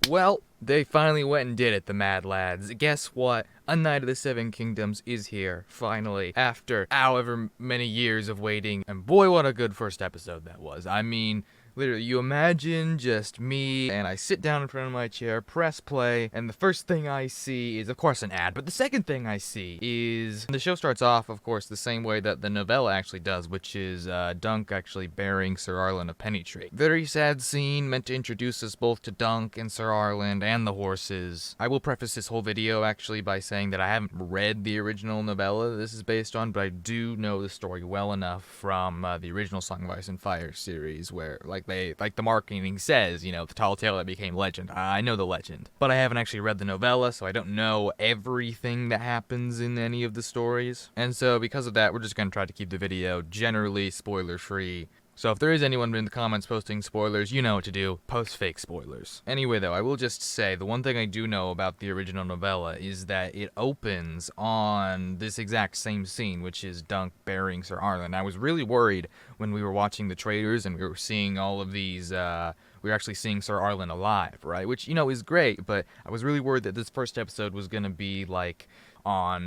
Well, they finally went and did it, the Mad Lads. Guess what? A Knight of the Seven Kingdoms is here, finally, after however many years of waiting. And boy, what a good first episode that was. I mean, literally, you imagine just me, and I sit down in front of my chair, press play, and the first thing I see is, of course, an ad. But the second thing I see is the show starts off, of course, the same way that the novella actually does, which is Dunk actually burying Sir Arlen of Pennytree. Very sad scene, meant to introduce us both to Dunk and Sir Arlen and the horses. I will preface this whole video actually by saying that I haven't read the original novella this is based on, but I do know the story well enough from the original Song of Ice and Fire series, where like the marketing says, you know, the tall tale that became legend. I know the legend, but I haven't actually read the novella, so I don't know everything that happens in any of the stories. And so because of that, we're just gonna try to keep the video generally spoiler free. So if there is anyone in the comments posting spoilers, you know what to do. Post fake spoilers. Anyway though, I will just say, the one thing I do know about the original novella is that it opens on this exact same scene, which is Dunk burying Sir Arlen. I was really worried when we were watching the trailers and we were seeing all of these, we were actually seeing Sir Arlen alive, right? Which, you know, is great, but I was really worried that this first episode was gonna be like on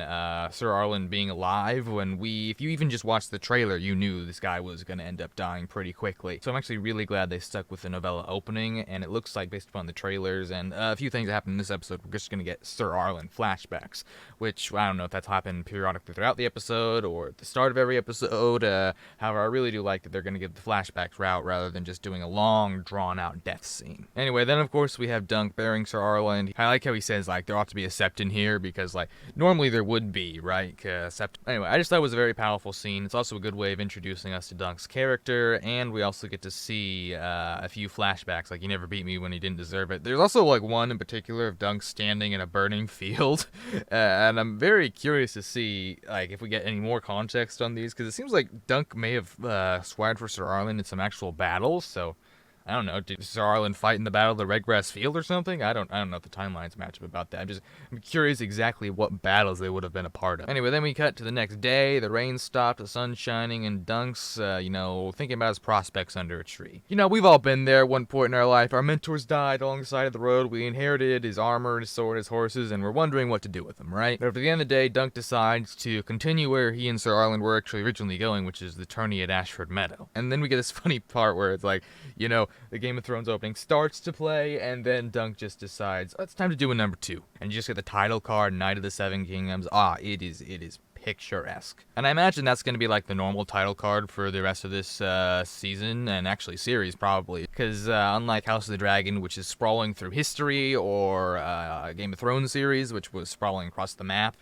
Sir Arlen being alive, when if you even just watched the trailer, you knew this guy was going to end up dying pretty quickly. So I'm actually really glad they stuck with the novella opening, and it looks like, based upon the trailers and a few things that happened in this episode, we're just going to get Sir Arlen flashbacks, which I don't know if that's happened periodically throughout the episode or at the start of every episode. However, I really do like that they're going to give the flashbacks route rather than just doing a long, drawn-out death scene. Anyway, then of course we have Dunk burying Sir Arlen. I like how he says, like, there ought to be a sept in here, because, like, normally there would be, right? Anyway, I just thought it was a very powerful scene. It's also a good way of introducing us to Dunk's character, and we also get to see a few flashbacks, like, he never beat me when he didn't deserve it. There's also, like, one in particular of Dunk standing in a burning field, and I'm very curious to see, like, if we get any more context on these, because it seems like Dunk may have squired for Sir Arlen in some actual battles, so I don't know, did Sir Arlen fight in the Battle of the Redgrass Field or something? I don't know if the timelines match up about that. I'm curious exactly what battles they would have been a part of. Anyway, then we cut to the next day. The rain stopped, the sun's shining, and Dunk's, thinking about his prospects under a tree. You know, we've all been there at one point in our life. Our mentors died along the side of the road. We inherited his armor, his sword, his horses, and we're wondering what to do with them, right? But at the end of the day, Dunk decides to continue where he and Sir Arlen were actually originally going, which is the tourney at Ashford Meadow. And then we get this funny part where it's like, you know, the Game of Thrones opening starts to play, and then Dunk just decides, oh, it's time to do a number 2. And you just get the title card, Knight of the Seven Kingdoms. It is picturesque. And I imagine that's going to be like the normal title card for the rest of this season, and actually series probably, because unlike House of the Dragon, which is sprawling through history, or Game of Thrones series, which was sprawling across the map,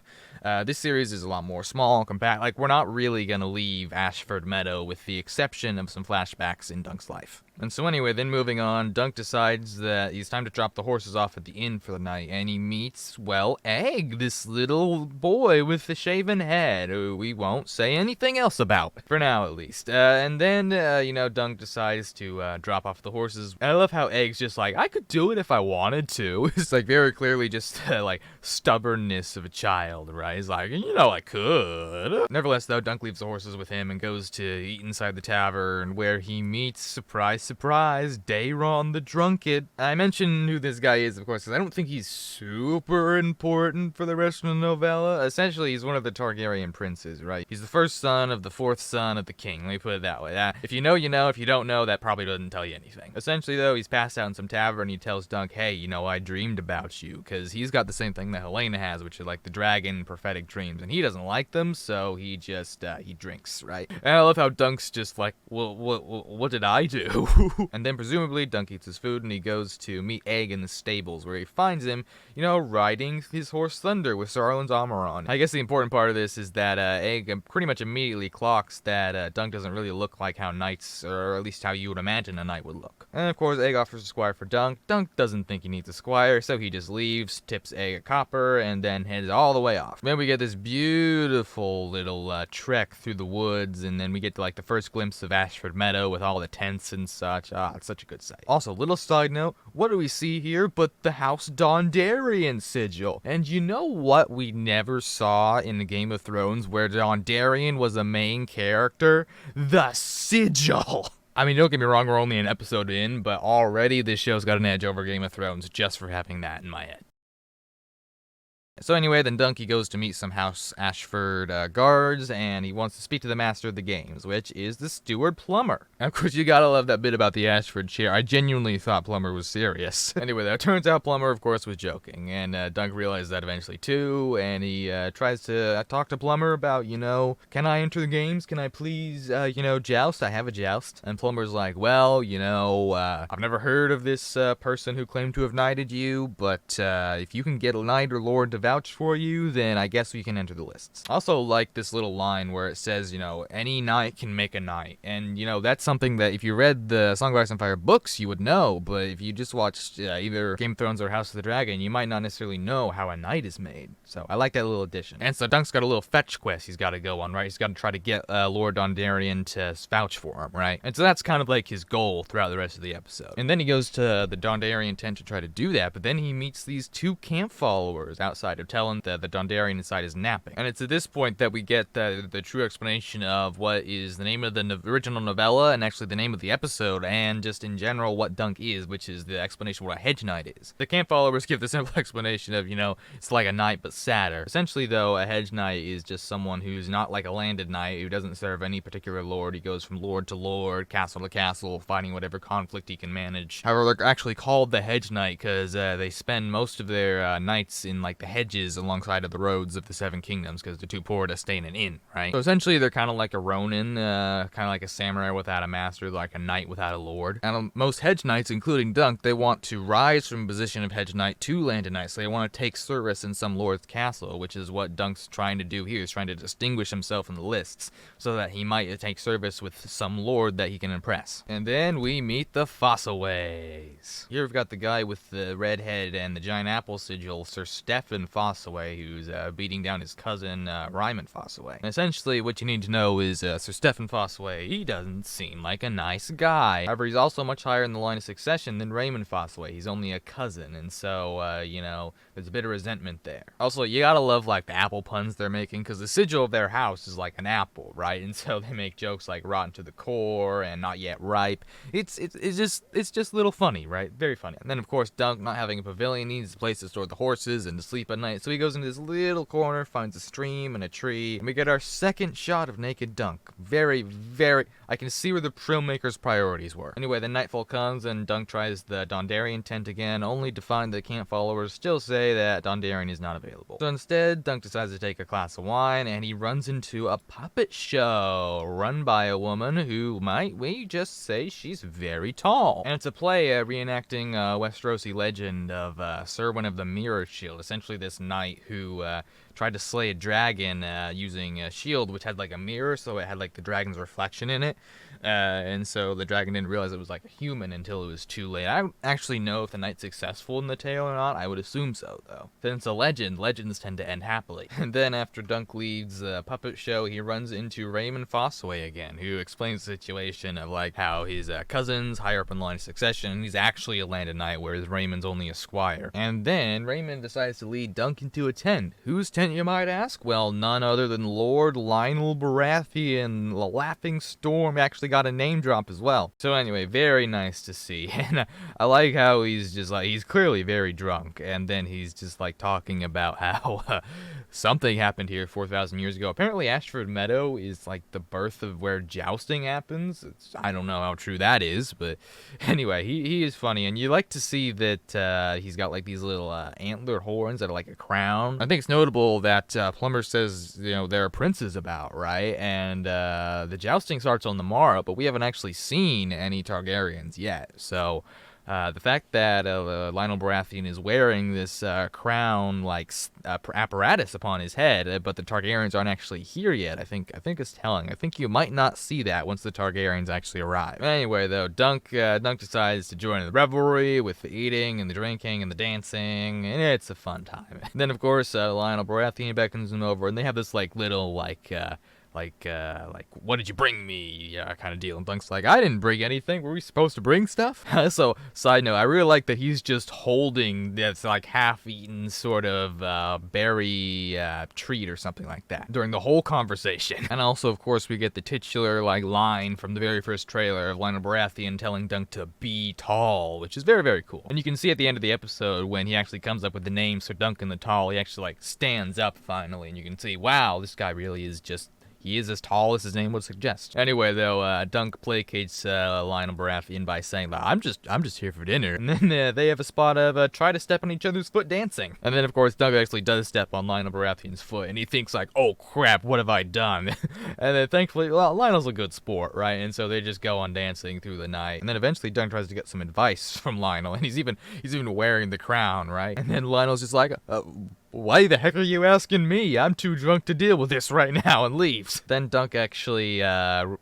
this series is a lot more small, compact. Like, we're not really going to leave Ashford Meadow, with the exception of some flashbacks in Dunk's life. And so anyway, then moving on, Dunk decides that he's time to drop the horses off at the inn for the night, and he meets, well, Egg, this little boy with the shaven head, who we won't say anything else about, for now at least. And then, Dunk decides to drop off the horses. And I love how Egg's just like, I could do it if I wanted to. It's like very clearly just like stubbornness of a child, right? He's like, I could. Nevertheless, though, Dunk leaves the horses with him and goes to eat inside the tavern, where he meets, surprise, Daeron the Drunkard. I mentioned who this guy is, of course, because I don't think he's super important for the rest of the novella. Essentially, he's one of the Targaryen princes, right? He's the first son of the fourth son of the king. Let me put it that way. If you know, you know. If you don't know, that probably doesn't tell you anything. Essentially, though, he's passed out in some tavern. He tells Dunk, hey, I dreamed about you, because he's got the same thing that Helena has, which is like the dragon prophetic dreams, and he doesn't like them, so he just, he drinks, right? And I love how Dunk's just like, well, what did I do? And then presumably Dunk eats his food, and he goes to meet Egg in the stables, where he finds him, riding his horse Thunder with Sir Arlen's armor on. I guess the important part of this is that Egg pretty much immediately clocks that Dunk doesn't really look like how knights, or at least how you would imagine a knight would look. And of course, Egg offers a squire for Dunk. Dunk doesn't think he needs a squire, so he just leaves, tips Egg a copper, and then heads all the way off. Then we get this beautiful little trek through the woods, and then we get to like the first glimpse of Ashford Meadow with all the tents and such. It's such a good sight. Also, little side note, what do we see here but the House Dondarrion sigil? And you know what we never saw in the Game of Thrones, where Dondarrion was a main character? The sigil! I mean, don't get me wrong, we're only an episode in, but already this show's got an edge over Game of Thrones just for having that in my head. So anyway, then Donkey goes to meet some House Ashford guards, and he wants to speak to the master of the games, which is the steward Plumber. And of course, you gotta love that bit about the Ashford chair. I genuinely thought Plumber was serious. Anyway, though, it turns out Plumber, of course, was joking, and Dunk realizes that eventually too, and he tries to talk to Plumber about, can I enter the games? Can I please, joust? I have a joust. And Plumber's like, well, I've never heard of this person who claimed to have knighted you, but if you can get a knight or lord to vouch for you, then I guess we can enter the lists. Also like this little line where it says, any knight can make a knight. And, that's something that if you read the Song of Ice and Fire books, you would know. But if you just watched either Game of Thrones or House of the Dragon, you might not necessarily know how a knight is made. So I like that little addition. And so Dunk's got a little fetch quest he's got to go on, right? He's got to try to get Lord Dondarrion to vouch for him, right? And so that's kind of like his goal throughout the rest of the episode. And then he goes to the Dondarrion tent to try to do that, but then he meets these two camp followers outside of telling the Dondarrion inside is napping. And it's at this point that we get the true explanation of what is the name of the original novella and actually the name of the episode, and just in general what Dunk is, which is the explanation of what a Hedge Knight is. The camp followers give the simple explanation of, it's like a knight but sadder. Essentially, though, a Hedge Knight is just someone who's not like a landed knight, who doesn't serve any particular lord. He goes from lord to lord, castle to castle, fighting whatever conflict he can manage. However, they're actually called the Hedge Knight because they spend most of their nights in like the hedges alongside of the roads of the Seven Kingdoms because they're too poor to stay in an inn, right? So essentially, they're kind of like a Ronin, kind of like a samurai without a master, like a knight without a lord. And most Hedge Knights, including Dunk, they want to rise from a position of Hedge Knight to landed knight, so they want to take service in some lord's castle, which is what Dunk's trying to do here. He's trying to distinguish himself in the lists so that he might take service with some lord that he can impress. And then we meet the Fossaways. Here we've got the guy with the red head and the giant apple sigil, Sir Stephen Fossaway, who's beating down his cousin, Ryman Fossaway. And essentially, what you need to know is Sir Stephen Fossaway, he doesn't seem like a nice guy. However, he's also much higher in the line of succession than Raymond Fossaway. He's only a cousin, and so, there's a bit of resentment there. Also, you gotta love, like, the apple puns they're making, because the sigil of their house is like an apple, right? And so they make jokes like rotten to the core and not yet ripe. It's just a little funny, right? Very funny. And then, of course, Dunk, not having a pavilion, needs a place to store the horses and to sleep at night, so he goes into this little corner, finds a stream and a tree, and we get our second shot of naked Dunk. Very, very... I can see where the filmmaker's priorities were. Anyway, then nightfall comes, and Dunk tries the Dondarrion tent again, only to find the camp followers still say that Dondarrion is not available. So instead, Dunk decides to take a glass of wine, and he runs into a puppet show run by a woman who might we just say she's very tall. And it's a play reenacting Westerosi legend of Serwyn of the Mirror Shield, essentially this knight who tried to slay a dragon using a shield which had like a mirror, so it had like the dragon's reflection in it. And so the dragon didn't realize it was like a human until it was too late. I don't actually know if the knight's successful in the tale or not. I would assume so, though. Since it's a legend, legends tend to end happily. And then after Dunk leaves the puppet show, he runs into Raymond Fossaway again, who explains the situation of like how his cousin's higher up in the line of succession, and he's actually a landed knight, whereas Raymond's only a squire. And then Raymond decides to lead Dunk into a tent. Whose tent, you might ask? Well, none other than Lord Lionel Baratheon. The Laughing Storm actually got a name drop as well. So anyway, very nice to see. And I like how he's just like, he's clearly very drunk, and then he's just like talking about how something happened here 4,000 years ago. Apparently Ashford Meadow is like the birth of where jousting happens. I don't know how true that is, but anyway, he is funny, and you like to see that he's got like these little antler horns that are like a crown. I think it's notable that Plumber says, there are princes about, right? And the jousting starts on the morrow, but we haven't actually seen any Targaryens yet. So the fact that Lionel Baratheon is wearing this crown like apparatus upon his head, but the Targaryens aren't actually here yet, I think is telling. I think you might not see that once the Targaryens actually arrive. Anyway, though, Dunk decides to join the revelry with the eating and the drinking and the dancing, and it's a fun time. Then, of course, Lionel Baratheon beckons him over, and they have this like little what did you bring me, kind of deal. And Dunk's like, I didn't bring anything. Were we supposed to bring stuff? So, side note, I really like that he's just holding this, like, half-eaten sort of berry treat or something like that during the whole conversation. And also, of course, we get the titular, like, line from the very first trailer of Lionel Baratheon telling Dunk to be tall, which is very, very cool. And you can see at the end of the episode when he actually comes up with the name Sir Duncan the Tall, he actually, like, stands up finally, and you can see, wow, this guy really is just... he is as tall as his name would suggest. Anyway, though, Dunk placates Lionel Baratheon by saying, I'm just here for dinner. And then they have a spot of try to step on each other's foot dancing. And then, of course, Dunk actually does step on Lionel Baratheon's foot, and he thinks like, oh crap, what have I done? And then thankfully, well, Lionel's a good sport, right? And so they just go on dancing through the night. And then eventually Dunk tries to get some advice from Lionel, and he's even wearing the crown, right? And then Lionel's just like, why the heck are you asking me? I'm too drunk to deal with this right now, and leaves. Then Dunk actually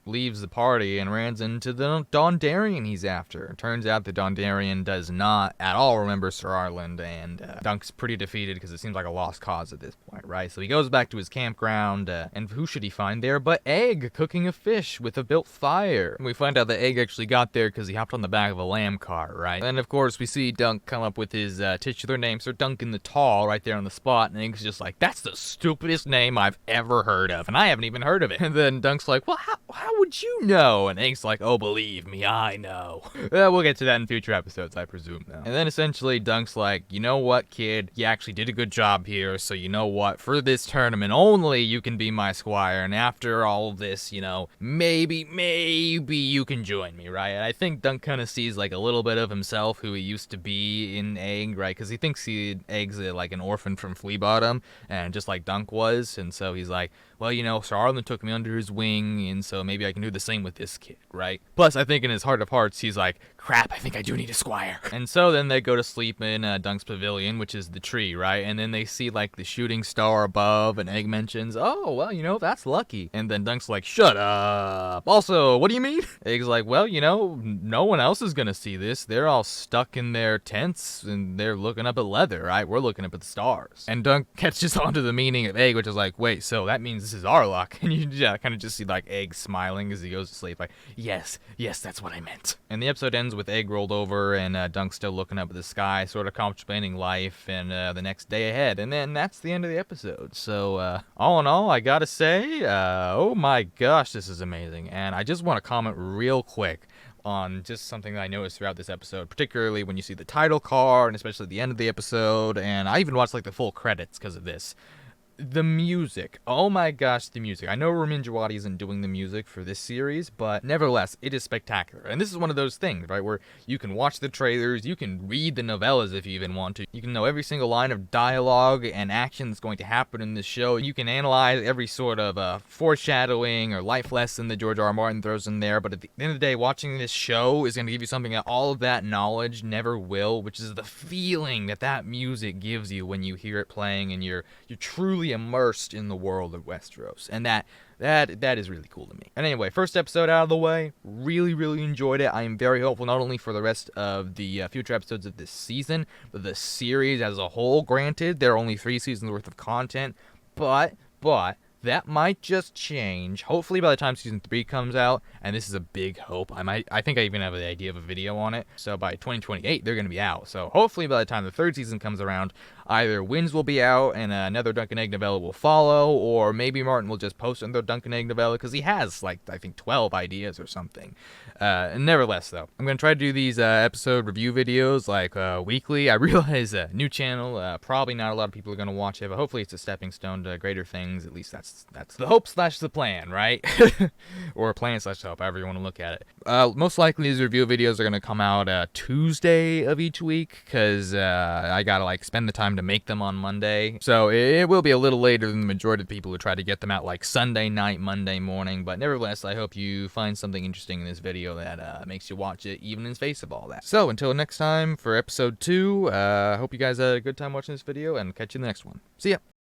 leaves the party and runs into the Dondarrion he's after. Turns out the Dondarrion does not at all remember Sir Arland, and Dunk's pretty defeated because it seems like a lost cause at this point, right? So he goes back to his campground, and who should he find there but Egg cooking a fish with a built fire. And we find out that Egg actually got there because he hopped on the back of a lamb cart, right? And of course we see Dunk come up with his titular name, Sir Duncan the Tall, right there on the spot, and Egg's just like, that's the stupidest name I've ever heard of, and I haven't even heard of it. And then Dunk's like, well, how would you know? And Egg's like, oh, believe me, I know. We'll get to that in future episodes, I presume, though. And then essentially Dunk's like, you know what, kid, you actually did a good job here, so you know what, for this tournament only, you can be my squire, and after all of this, you know, maybe you can join me, right? And I think Dunk kind of sees like a little bit of himself, who he used to be in Egg, right? Because he thinks Egg's like an orphan from Flea Bottom, and just like Dunk was, and so he's like, well, you know, Sir Arland took me under his wing, and so maybe I can do the same with this kid, right? Plus, I think in his heart of hearts, he's like, crap, I think I do need a squire. And so then they go to sleep in Dunk's pavilion, which is the tree, right? And then they see, like, the shooting star above, and Egg mentions, oh, well, you know, that's lucky. And then Dunk's like, shut up. Also, what do you mean? Egg's like, well, you know, no one else is gonna see this. They're all stuck in their tents, and they're looking up at Leather, right? We're looking up at the stars. And Dunk catches on to the meaning of Egg, which is like, wait, so that means this is our luck. And you kind of just see like Egg smiling as he goes to sleep, like, yes, that's what I meant. And the episode ends with Egg rolled over and Dunk still looking up at the sky, sort of contemplating life and the next day ahead. And then that's the end of the episode. So all in all, I gotta say, oh my gosh, this is amazing. And I just want to comment real quick on just something that I noticed throughout this episode, particularly when you see the title card and especially the end of the episode, and I even watched like the full credits because of this. The music. Oh my gosh, the music. I know Ramin Djawadi isn't doing the music for this series, but nevertheless, it is spectacular. And this is one of those things, right, where you can watch the trailers, you can read the novellas if you even want to. You can know every single line of dialogue and action that's going to happen in this show. You can analyze every sort of foreshadowing or life lesson that George R. R. Martin throws in there, but at the end of the day, watching this show is going to give you something that all of that knowledge never will, which is the feeling that music gives you when you hear it playing and you're truly immersed in the world of Westeros, and that is really cool to me. And anyway, first episode out of the way, really enjoyed it. I am very hopeful not only for the rest of the future episodes of this season, but the series as a whole. Granted, there are only 3 seasons worth of content, but that might just change. Hopefully by the time season 3 comes out, and this is a big hope, I think I even have the idea of a video on it, so by 2028 they're going to be out. So hopefully by the time the 3rd season comes around, either Winds will be out and another Dunk and Egg novella will follow, or maybe Martin will just post another Dunk and Egg novella, because he has, like, I think 12 ideas or something. Nevertheless, though, I'm going to try to do these episode review videos, like, weekly. I realize new channel, probably not a lot of people are going to watch it, but hopefully it's a stepping stone to greater things. At least that's the hope / the plan, right? Or plan / hope, however you want to look at it. Most likely these review videos are going to come out Tuesday of each week, because I got to, like, spend the time to make them on Monday. So it will be a little later than the majority of people who try to get them out like Sunday night, Monday morning. But nevertheless, I hope you find something interesting in this video that makes you watch it even in face of all that. So until next time for episode 2, I hope you guys had a good time watching this video, and catch you in the next one. See ya!